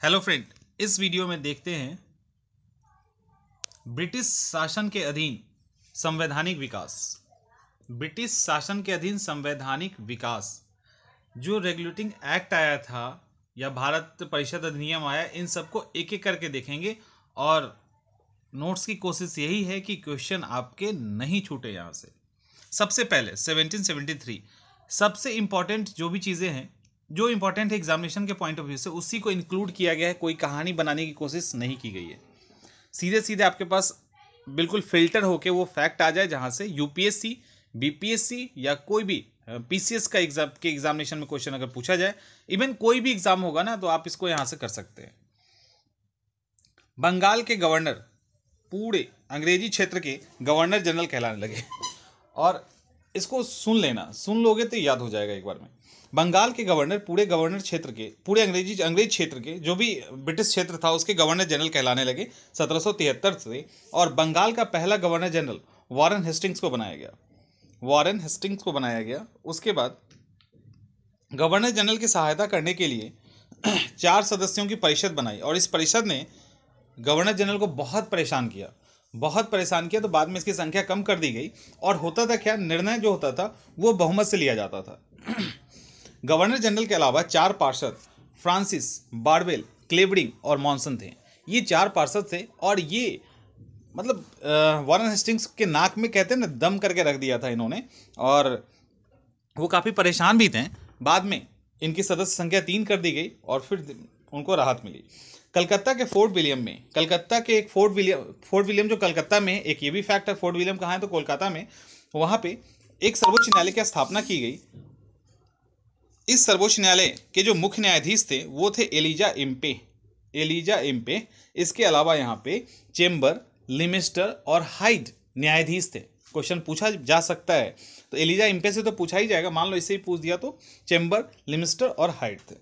Hello friend, इस video में देखते हैं ब्रिटिश शासन के अधीन संवैधानिक विकास। ब्रिटिश शासन के अधीन संवैधानिक विकास, जो रेगुलेटिंग एक्ट आया था या भारत परिषद अधिनियम आया, इन सबको एक एक करके देखेंगे और नोट्स की कोशिश यही है कि क्वेश्चन आपके नहीं छूटे यहाँ से। सबसे पहले 1773 सबसे इम्पॉर्टेंट जो भी चीज़ें हैं, जो इम्पोर्टेंट है एग्जामिनेशन के पॉइंट ऑफ व्यू से, उसी को इंक्लूड किया गया है। कोई कहानी बनाने की कोशिश नहीं की गई है। सीधे सीधे आपके पास बिल्कुल फिल्टर होके वो फैक्ट आ जाए जहाँ से यूपीएससी, बीपीएससी या कोई भी पीसीएस का एग्जामिनेशन में क्वेश्चन अगर पूछा जाए, इवन कोई भी एग्जाम होगा ना, तो आप इसको यहाँ से कर सकते हैं। बंगाल के गवर्नर पूरे अंग्रेजी क्षेत्र के गवर्नर जनरल कहलाने लगे और इसको सुन लेना, सुन लोगे तो याद हो जाएगा एक बार में। बंगाल के गवर्नर पूरे गवर्नर क्षेत्र के, पूरे अंग्रेज क्षेत्र के जो भी ब्रिटिश क्षेत्र था उसके गवर्नर जनरल कहलाने लगे 1773 से। और बंगाल का पहला गवर्नर जनरल वॉरेन हेस्टिंग्स को बनाया गया। वॉरेन हेस्टिंग्स को बनाया गया। उसके बाद गवर्नर जनरल की सहायता करने के लिए 4 सदस्यों की परिषद बनाई और इस परिषद ने गवर्नर जनरल को बहुत परेशान किया, तो बाद में इसकी संख्या कम कर दी गई। और होता था क्या, निर्णय जो होता था वो बहुमत से लिया जाता था। गवर्नर जनरल के अलावा 4 पार्षद फ्रांसिस, बारवेल, क्लेवरिंग और मॉनसन थे। ये 4 पार्षद थे और ये मतलब वॉरेन हेस्टिंग्स के नाक में कहते हैं ना, दम करके रख दिया था इन्होंने, और वो काफ़ी परेशान भी थे। बाद में इनकी सदस्य संख्या 3 कर दी गई और फिर उनको राहत मिली। कलकत्ता के फोर्ट विलियम में, कलकत्ता के एक फोर्ट विलियम जो कलकत्ता में, एक ये भी फैक्ट है, फोर्ट विलियम कहाँ है तो कोलकाता में, वहाँ पे एक सर्वोच्च न्यायालय की स्थापना की गई। इस सर्वोच्च न्यायालय के जो मुख्य न्यायाधीश थे वो थे एलिजा इम्पे। इसके अलावा यहाँ पे चेम्बर, लिमिस्टर और हाइड न्यायाधीश थे। क्वेश्चन पूछा जा सकता है तो एलिजा इम्पे से तो पूछा ही जाएगा, मान लो इससे ही पूछ दिया तो चेम्बर, लिमिस्टर और हाइड थे।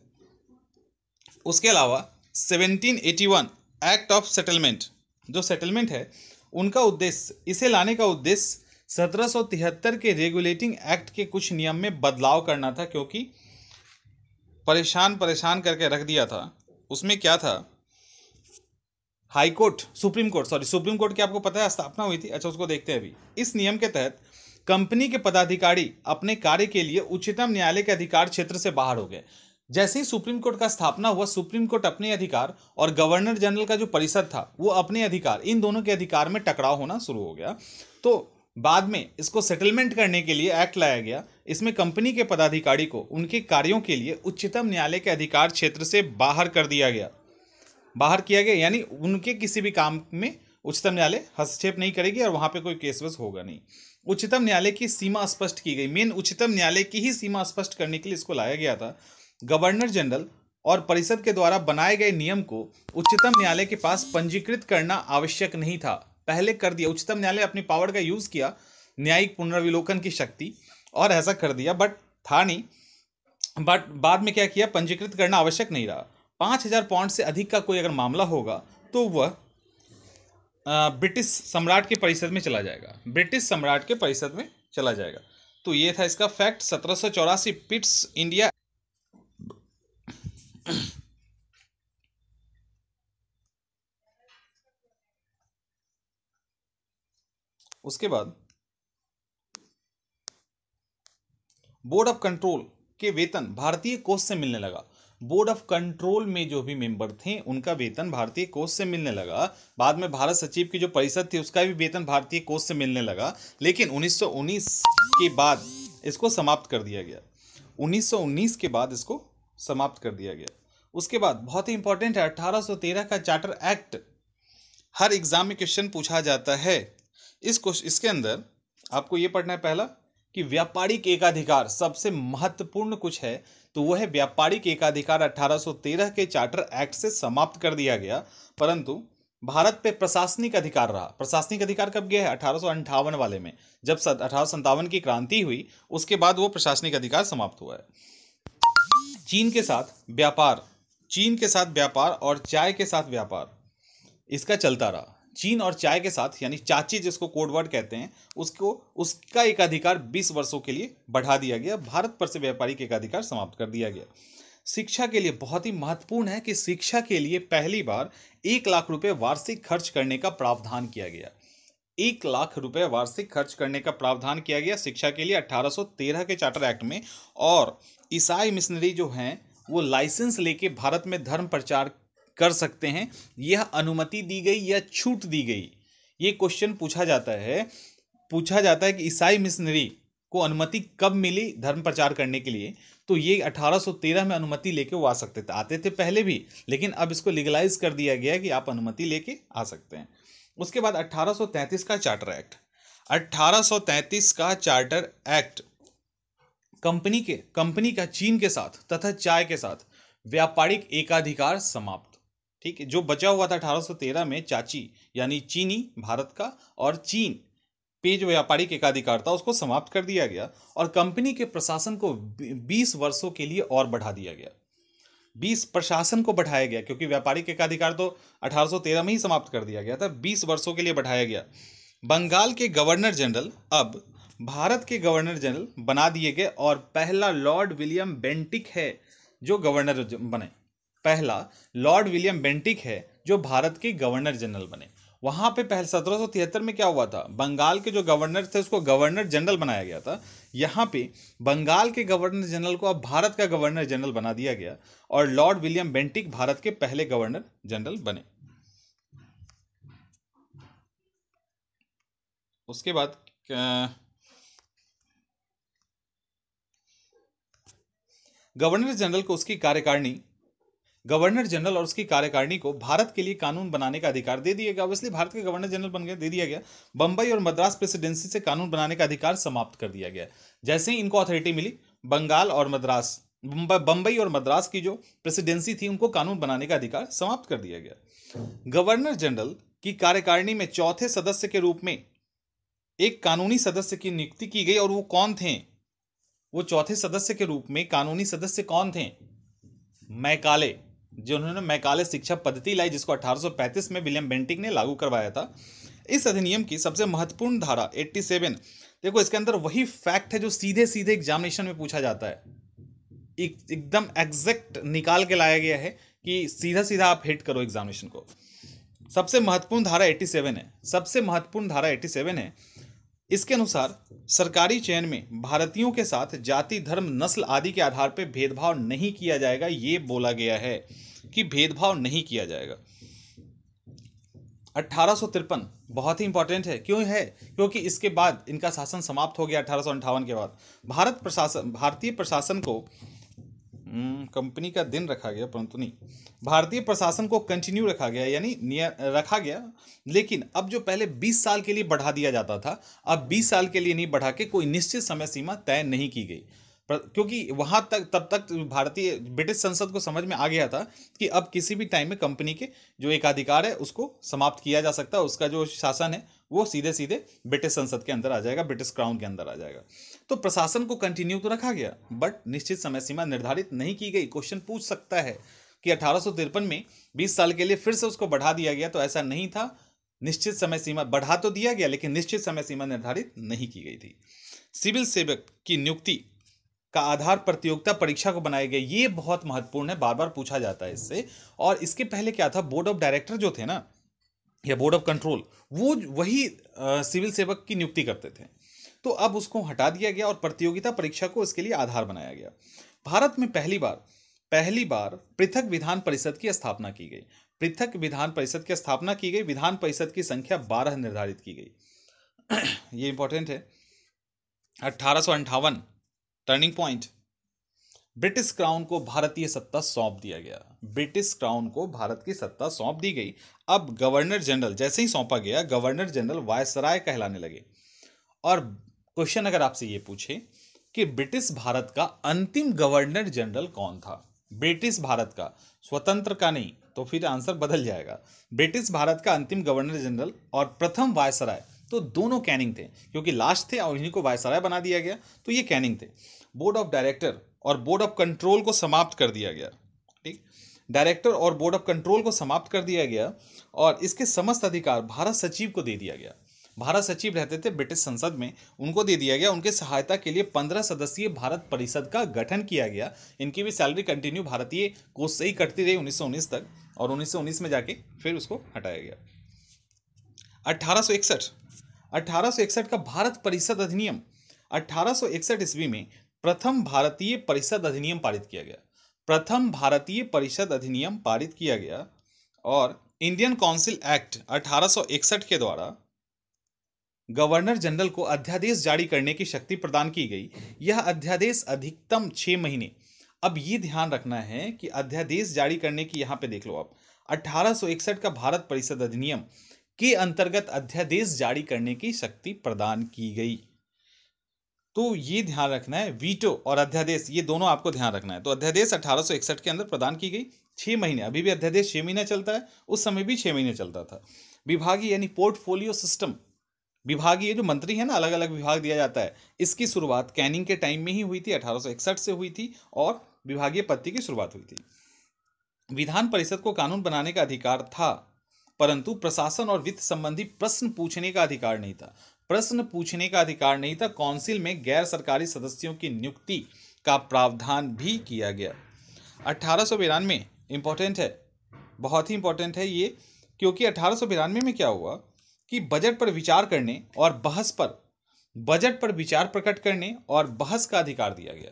उसके अलावा 1781 एक्ट ऑफ सेटलमेंट, जो सेटलमेंट है उनका उद्देश्य, इसे लाने का उद्देश्य 1773 के रेगुलेटिंग एक्ट के कुछ नियम में बदलाव करना था, क्योंकि परेशान करके रख दिया था। उसमें क्या था, सुप्रीम कोर्ट की आपको पता है स्थापना हुई थी। अच्छा, उसको देखते हैं अभी। इस नियम के तहत कंपनी के पदाधिकारी अपने कार्य के लिए उच्चतम न्यायालय के अधिकार क्षेत्र से बाहर हो गए। जैसे ही सुप्रीम कोर्ट का स्थापना हुआ, सुप्रीम कोर्ट अपने अधिकार और गवर्नर जनरल का जो परिषद था वो अपने अधिकार, इन दोनों के अधिकार में टकराव होना शुरू हो गया। तो बाद में इसको सेटलमेंट करने के लिए एक्ट लाया गया। इसमें कंपनी के पदाधिकारी को उनके कार्यों के लिए उच्चतम न्यायालय के अधिकार क्षेत्र से बाहर किया गया, यानी उनके किसी भी काम में उच्चतम न्यायालय हस्तक्षेप नहीं करेगी और वहां पे कोई केस वस होगा नहीं। उच्चतम न्यायालय की सीमा स्पष्ट की गई। मेन उच्चतम न्यायालय की ही सीमा स्पष्ट करने के लिए इसको लाया गया था। गवर्नर जनरल और परिषद के द्वारा बनाए गए नियम को उच्चतम न्यायालय के पास पंजीकृत करना आवश्यक नहीं था, पहले कर दिया। उच्चतम न्यायालय अपनी पावर का यूज किया, न्यायिक पुनर्विलोकन की शक्ति, और ऐसा कर दिया, बट था नहीं। बट बाद में क्या किया, पंजीकृत करना आवश्यक नहीं रहा। 5000 पाउंड से अधिक का कोई अगर मामला होगा तो वह ब्रिटिश सम्राट के परिषद में चला जाएगा। तो ये था इसका फैक्ट। 1784 Pitt's India. उसके बाद बोर्ड ऑफ कंट्रोल के वेतन भारतीय कोष से मिलने लगा। बोर्ड ऑफ कंट्रोल में जो भी मेंबर थे उनका वेतन भारतीय कोष से मिलने लगा। बाद में भारत सचिव की जो परिषद थी उसका भी वेतन भारतीय कोष से मिलने लगा, लेकिन 1919 के बाद इसको समाप्त कर दिया गया। 1919 के बाद इसको समाप्त कर दिया गया। उसके बाद बहुत ही इंपॉर्टेंट है 1813 का चार्टर एक्ट। हर एग्जाम में क्वेश्चन पूछा जाता है। इसके अंदर आपको ये पढ़ना है पहला कि व्यापारिक एकाधिकार, सबसे महत्वपूर्ण कुछ है तो वह है व्यापारिक एकाधिकार 1813 के चार्टर एक्ट से समाप्त कर दिया गया, परंतु भारत पे प्रशासनिक अधिकार रहा। प्रशासनिक अधिकार कब गया है, 1858 वाले में, जब 1857 की क्रांति हुई उसके बाद वो प्रशासनिक अधिकार समाप्त हुआ है। चीन के साथ व्यापार और चाय के साथ व्यापार इसका चलता रहा। चीन और चाय के साथ, यानी चाची जिसको कोड वर्ड कहते हैं, उसका एकाधिकार 20 वर्षों के लिए बढ़ा दिया गया। भारत पर से व्यापारिक एकाधिकार समाप्त कर दिया गया। शिक्षा के लिए बहुत ही महत्वपूर्ण है कि शिक्षा के लिए पहली बार 1 लाख रुपए वार्षिक खर्च करने का प्रावधान किया गया। 1 लाख रुपए वार्षिक खर्च करने का प्रावधान किया गया शिक्षा के लिए 1813 के चार्टर एक्ट में। और ईसाई मिशनरी जो हैं वो लाइसेंस लेके भारत में धर्म प्रचार कर सकते हैं, यह अनुमति दी गई या छूट दी गई। ये क्वेश्चन पूछा जाता है कि ईसाई मिशनरी को अनुमति कब मिली धर्म प्रचार करने के लिए। तो ये 1813 में अनुमति लेके वो आ सकते थे, आते थे पहले भी, लेकिन अब इसको लीगलाइज कर दिया गया है कि आप अनुमति लेके आ सकते हैं। उसके बाद 1833 का चार्टर एक्ट। 1833 का चार्टर एक्ट कंपनी का चीन के साथ तथा चाय के साथ व्यापारिक एकाधिकार समाप्त। ठीक है, जो बचा हुआ था 1813 में चाची यानी चीनी भारत का और चीन पे जो व्यापारिक एकाधिकार था उसको समाप्त कर दिया गया और कंपनी के प्रशासन को 20 वर्षों के लिए और बढ़ा दिया गया। 20 प्रशासन को बढ़ाया गया, क्योंकि व्यापारिक एकाधिकार तो 1813 में ही समाप्त कर दिया गया था, 20 वर्षों के लिए बढ़ाया गया। बंगाल के गवर्नर जनरल अब भारत के गवर्नर जनरल बना दिए गए और पहला लॉर्ड विलियम बेंटिक है जो गवर्नर बने। पहला लॉर्ड विलियम बेंटिक है जो भारत के गवर्नर जनरल बने। वहां पे पहले 1773 में क्या हुआ था, बंगाल के जो गवर्नर थे उसको गवर्नर जनरल बनाया गया था। यहाँ पे बंगाल के गवर्नर जनरल को अब भारत का गवर्नर जनरल बना दिया गया और लॉर्ड विलियम बेंटिक भारत के पहले गवर्नर जनरल बने। उसके बाद गवर्नर जनरल और उसकी कार्यकारिणी को भारत के लिए कानून बनाने का अधिकार दे दिया गया। ऑब्वियसली भारत के गवर्नर जनरल बन गए, दे दिया गया। बंबई और मद्रास प्रेसिडेंसी से कानून बनाने का अधिकार समाप्त कर दिया गया। जैसे ही इनको अथॉरिटी मिली, बंबई और मद्रास की जो प्रेसिडेंसी थी उनको कानून बनाने का अधिकार समाप्त कर दिया गया। गवर्नर जनरल की कार्यकारिणी में चौथे सदस्य के रूप में एक कानूनी सदस्य की नियुक्ति की गई। और वो कौन थे? वो चौथे सदस्य के रूप में कानूनी सदस्य कौन थे? मैकाले, जिन्होंने मैकाले शिक्षा पद्धति लाई, जिसको 1835 में विलियम बेंटिक ने लागू करवाया था। इस अधिनियम की सबसे महत्वपूर्ण धारा 87, देखो इसके अंदर वही फैक्ट है जो सीधे सीधे एग्जामिनेशन में पूछा जाता है, एकदम एग्जैक्ट निकाल के लाया गया है कि सीधा सीधा आप हिट करो एग्जामिनेशन को। सबसे महत्वपूर्ण धारा 87 है। इसके अनुसार सरकारी चयन में भारतीयों के साथ जाति, धर्म, नस्ल आदि के आधार पर भेदभाव नहीं किया जाएगा। ये बोला गया है कि भेदभाव नहीं किया जाएगा। 1853 बहुत ही इंपॉर्टेंट है। क्यों है? क्योंकि इसके बाद इनका शासन समाप्त हो गया। 1858 के बाद भारतीय प्रशासन को कंपनी का दिन रखा गया, परंतु नहीं, भारतीय प्रशासन को कंटिन्यू रखा गया, यानी रखा गया। लेकिन अब जो पहले 20 साल के लिए बढ़ा दिया जाता था, अब 20 साल के लिए नहीं बढ़ा के कोई निश्चित समय सीमा तय नहीं की गई, क्योंकि वहां तक तब तक ब्रिटिश संसद को समझ में आ गया था कि अब किसी भी टाइम में कंपनी के जो एकाधिकार है उसको समाप्त किया जा सकता है। उसका जो शासन है वो सीधे सीधे ब्रिटिश संसद के अंदर आ जाएगा, ब्रिटिश क्राउन के अंदर आ जाएगा। तो प्रशासन को कंटिन्यू तो रखा गया, बट निश्चित समय सीमा निर्धारित नहीं की गई। क्वेश्चन पूछ सकता है कि 1853 में 20 साल के लिए फिर से उसको बढ़ा दिया गया, तो ऐसा नहीं था। निश्चित समय सीमा बढ़ा तो दिया गया, लेकिन निश्चित समय सीमा निर्धारित नहीं की गई थी। सिविल सेवक की नियुक्ति का आधार प्रतियोगिता परीक्षा को बनाया गया। ये बहुत महत्वपूर्ण है, बार बार पूछा जाता है इससे। और इसके पहले क्या था, बोर्ड ऑफ डायरेक्टर जो थे ना, या बोर्ड ऑफ कंट्रोल, वो वही सिविल सेवक की नियुक्ति करते थे। तो अब उसको हटा दिया गया और प्रतियोगिता परीक्षा को इसके लिए आधार बनाया गया। भारत में पहली बार पृथक विधान परिषद की स्थापना की गई। विधान परिषद की संख्या 12 निर्धारित की गई। ये इंपॉर्टेंट है। 1858 टर्निंग पॉइंट, ब्रिटिश क्राउन को भारतीय सत्ता सौंप दिया गया। ब्रिटिश क्राउन को भारत की सत्ता सौंप दी गई। अब गवर्नर जनरल जैसे ही सौंपा गया, गवर्नर जनरल वायसराय कहलाने लगे। और क्वेश्चन अगर आपसे ये पूछे कि ब्रिटिश भारत का अंतिम गवर्नर जनरल कौन था, ब्रिटिश भारत का, स्वतंत्र का नहीं, तो फिर आंसर बदल जाएगा। ब्रिटिश भारत का अंतिम गवर्नर जनरल और प्रथम वायसराय, तो दोनों कैनिंग थे, क्योंकि लास्ट थे और इन्हीं को वायसराय बना दिया गया, तो ये कैनिंग थे। बोर्ड ऑफ डायरेक्टर और बोर्ड ऑफ कंट्रोल को समाप्त कर दिया गया। ठीक, डायरेक्टर और बोर्ड ऑफ कंट्रोल को समाप्त कर दिया गया और इसके समस्त अधिकार भारत सचिव को दे दिया गया। भारत सचिव रहते थे ब्रिटिश संसद में, उनको दे दिया गया। उनके सहायता के लिए 15 सदस्यीय भारत परिषद का गठन किया गया। इनकी भी सैलरी कंटिन्यू भारतीय कोष से ही कटती रही 1919 तक, और 1919 में जाके फिर उसको हटाया गया। 1861 का भारत परिषद अधिनियम। 1861 ईस्वी में प्रथम भारतीय परिषद अधिनियम पारित किया गया। प्रथम भारतीय परिषद अधिनियम पारित किया गया। और इंडियन काउंसिल एक्ट 1861 के द्वारा गवर्नर जनरल को अध्यादेश जारी करने की शक्ति प्रदान की गई। यह अध्यादेश अधिकतम 6 महीने। अब ये ध्यान रखना है कि अध्यादेश जारी करने की, यहां पे देख लो आप, 1861 का भारत परिषद अधिनियम के अंतर्गत अध्यादेश जारी करने की शक्ति प्रदान की गई। तो ये ध्यान रखना है, वीटो और अध्यादेश ये दोनों आपको ध्यान रखना है। तो अध्यादेश 1861 के अंदर प्रदान की गई। 6 महीने, अभी भी अध्यादेश 6 महीने चलता है, उस समय भी 6 महीने चलता था। विभागीय यानी पोर्टफोलियो सिस्टम, विभागीय जो मंत्री है ना, अलग अलग विभाग दिया जाता है, इसकी शुरुआत कैनिंग के टाइम में ही हुई थी, 1861 से हुई थी, और विभागीय पत्ती की शुरुआत हुई थी। विधान परिषद को कानून बनाने का अधिकार था, परंतु प्रशासन और वित्त संबंधी प्रश्न पूछने का अधिकार नहीं था। प्रश्न पूछने का अधिकार नहीं था। काउंसिल में गैर सरकारी सदस्यों की नियुक्ति का प्रावधान भी किया गया। 1892 इंपॉर्टेंट है, बहुत ही इंपॉर्टेंट है ये, क्योंकि 1892 में क्या हुआ कि बजट पर विचार करने और बहस पर, बजट पर विचार प्रकट करने और बहस का अधिकार दिया गया।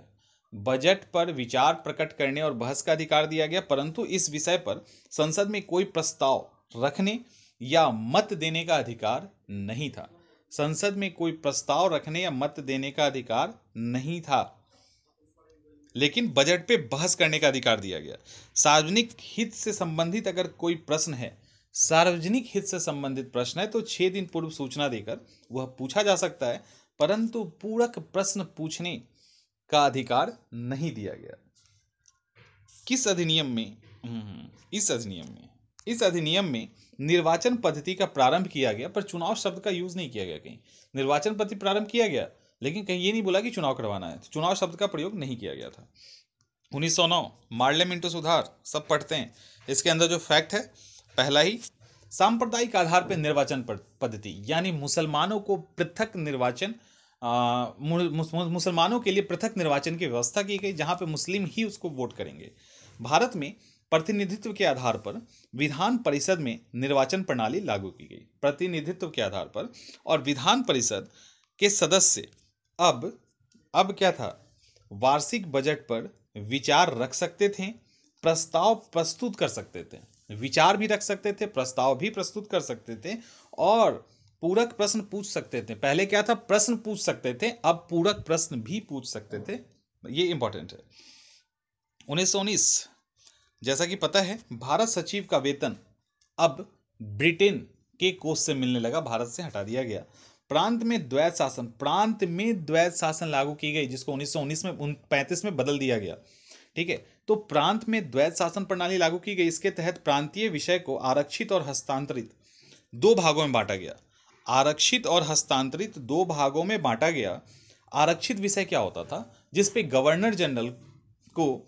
बजट पर विचार प्रकट करने और बहस का अधिकार दिया गया, परंतु इस विषय पर संसद में कोई प्रस्ताव रखने या मत देने का अधिकार नहीं था। संसद में कोई प्रस्ताव रखने या मत देने का अधिकार नहीं था, लेकिन बजट पे बहस करने का अधिकार दिया गया। सार्वजनिक हित से संबंधित अगर कोई प्रश्न है, सार्वजनिक हित से संबंधित प्रश्न है, तो 6 दिन पूर्व सूचना देकर वह पूछा जा सकता है, परंतु पूरक प्रश्न पूछने का अधिकार नहीं दिया गया। किस अधिनियम में? इस अधिनियम में निर्वाचन पद्धति का प्रारंभ किया गया, पर चुनाव शब्द का यूज नहीं किया गया। कहीं निर्वाचन पद्धति प्रारंभ किया गया, लेकिन कहीं ये नहीं बोला कि चुनाव करवाना है, तो चुनाव शब्द का प्रयोग नहीं किया गया था। 1909 मार्ले मिंटो सुधार, सब पढ़ते हैं। इसके अंदर जो फैक्ट है, पहला ही, सांप्रदायिक आधार पर निर्वाचन पद्धति, यानी मुसलमानों को पृथक निर्वाचन, मुसलमानों के लिए पृथक निर्वाचन की व्यवस्था की गई, जहां पे मुस्लिम ही उसको वोट करेंगे। भारत में प्रतिनिधित्व के आधार पर विधान परिषद में निर्वाचन प्रणाली लागू की गई। प्रतिनिधित्व के आधार पर, और विधान परिषद के सदस्य अब क्या था, वार्षिक बजट पर विचार रख सकते थे, प्रस्ताव प्रस्तुत कर सकते थे, विचार भी रख सकते थे, प्रस्ताव भी प्रस्तुत कर सकते थे, और पूरक प्रश्न पूछ सकते थे। पहले क्या था, प्रश्न पूछ सकते थे, अब पूरक प्रश्न भी पूछ सकते थे। ये इंपॉर्टेंट है। 1919, जैसा कि पता है, भारत सचिव का वेतन अब ब्रिटेन के कोष से मिलने लगा, भारत से हटा दिया गया। प्रांत में द्वैत शासन लागू की गई, जिसको 1919 में 35 में बदल दिया गया। ठीक है, तो प्रांत में द्वैत शासन प्रणाली लागू की गई। इसके तहत प्रांतीय विषय को आरक्षित और हस्तांतरित 2 भागों में बांटा गया। आरक्षित और हस्तांतरित 2 भागों में बांटा गया। आरक्षित विषय क्या होता था, जिसपे गवर्नर जनरल को,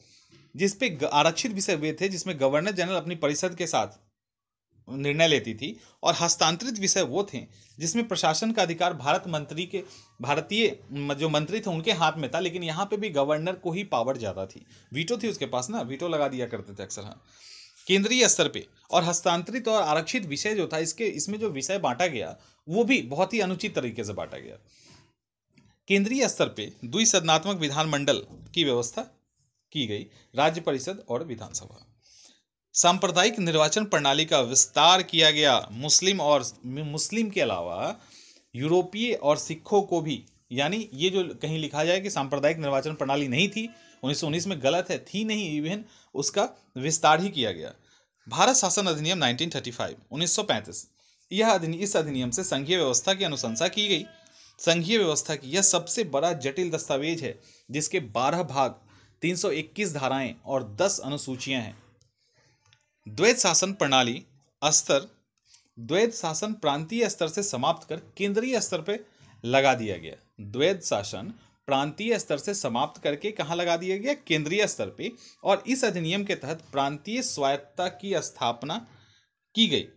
आरक्षित विषय वे थे जिसमें गवर्नर जनरल अपनी परिषद के साथ निर्णय लेती थी, और हस्तांतरित विषय वो थे जिसमें प्रशासन का अधिकार भारतीय जो मंत्री थे उनके हाथ में था, लेकिन यहाँ पे भी गवर्नर को ही पावर ज़्यादा थी, वीटो थी उसके पास ना, वीटो लगा दिया करते थे अक्सर। हाँ, केंद्रीय स्तर पे। और हस्तांतरित और आरक्षित विषय जो था, इसमें जो विषय बांटा गया वो भी बहुत ही अनुचित तरीके से बांटा गया। केंद्रीय स्तर पे द्विसदनात्मक विधानमंडल की व्यवस्था की गई, राज्य परिषद और विधानसभा। सांप्रदायिक निर्वाचन प्रणाली का विस्तार किया गया। मुस्लिम के अलावा यूरोपीय और सिखों को भी, यानी ये जो कहीं लिखा जाए कि सांप्रदायिक निर्वाचन प्रणाली नहीं थी 1919 में, गलत है, थी नहीं, इवन उसका विस्तार ही किया गया। भारत शासन अधिनियम 1935 इस अधिनियम से संघीय व्यवस्था की अनुशंसा की गई। संघीय व्यवस्था की यह सबसे बड़ा जटिल दस्तावेज है, जिसके 12 भाग, 321 धाराएं और 10 अनुसूचियां हैं। द्वैत शासन प्रणाली द्वैत शासन प्रांतीय स्तर से समाप्त कर केंद्रीय स्तर पर लगा दिया गया। द्वैत शासन प्रांतीय स्तर से समाप्त करके कहाँ लगा दिया गया, केंद्रीय स्तर पे। और इस अधिनियम के तहत प्रांतीय स्वायत्तता की स्थापना की गई।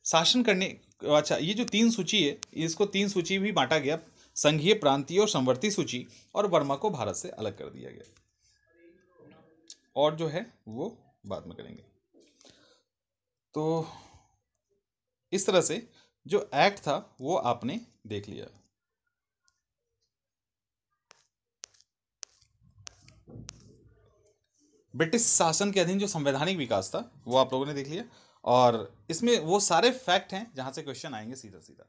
शासन करने, अच्छा ये जो 3 सूची है इसको 3 सूची भी बांटा गया, संघीय, प्रांतीय और समवर्ती सूची, और वर्मा को भारत से अलग कर दिया गया। और जो है वो बाद में करेंगे। तो इस तरह से जो एक्ट था वो आपने देख लिया। ब्रिटिश शासन के अधीन जो संवैधानिक विकास था वो आप लोगों ने देख लिया, और इसमें वो सारे फैक्ट हैं जहां से क्वेश्चन आएंगे सीधा सीधा।